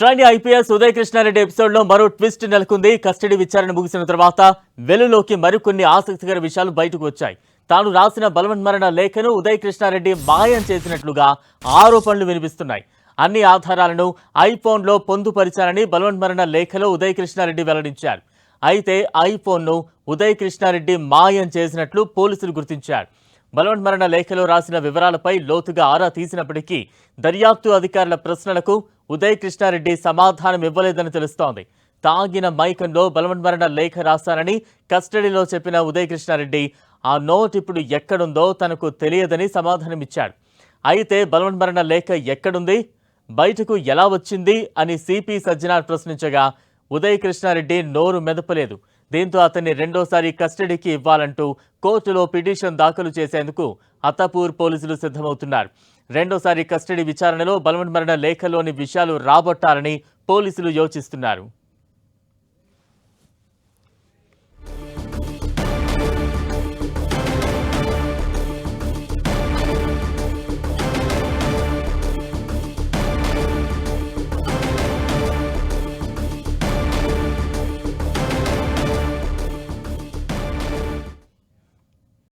Trainee IPS Uday Krishna Reddy ఎపిసోడ్లో మరో twist నెలకొంది. కస్టడీ విచారణ ముగిసిన తర్వాత వెలుగులోకి మరికొన్ని ఆసక్తికర విషయాలు బయటకు వచ్చాయి. తాను రాసిన బలవన్మరణ లేఖను ఉదయ్ కృష్ణారెడ్డి మాయం చేసినట్లుగా ఆరోపణలు వినిపిస్తున్నాయి. అన్ని ఆధారాలను ఐఫోన్లో పొందుపరిచారని బలవన్మరణ లేఖలో ఉదయ్ కృష్ణారెడ్డి వెల్లడించారు. అయితే ఐఫోన్ను ఉదయ్ కృష్ణారెడ్డి మాయం చేసినట్లు పోలీసులు గుర్తించారు. బలవన్మరణ లేఖలో రాసిన వివరాలపై లోతుగా ఆరా తీసినప్పటికీ దర్యాప్తు అధికారుల ప్రశ్నలకు ఉదయ్ కృష్ణారెడ్డి సమాధానం ఇవ్వలేదని తెలుస్తోంది. తాగిన మైకంలో బలవన్మరణ లేఖ రాశానని కస్టడీలో చెప్పిన ఉదయ్ కృష్ణారెడ్డి ఆ నోట్ ఇప్పుడు ఎక్కడుందో తనకు తెలియదని సమాధానమిచ్చాడు. అయితే బలవన్మరణ లేఖ ఎక్కడుంది, బయటకు ఎలా వచ్చింది అని సిపి సజ్జనార్ ప్రశ్నించగా ఉదయ్ కృష్ణారెడ్డి నోరు మెదపలేదు. దీంతో అతన్ని రెండోసారి కస్టడీకి ఇవ్వాలంటూ కోర్టులో పిటిషన్ దాఖలు చేసేందుకు అత్తాపూర్ పోలీసులు సిద్ధమవుతున్నారు. రెండోసారి కస్టడీ విచారణలో బలవన్మరణ లేఖలోని విషయాలు రాబట్టాలని పోలీసులు యోచిస్తున్నారు.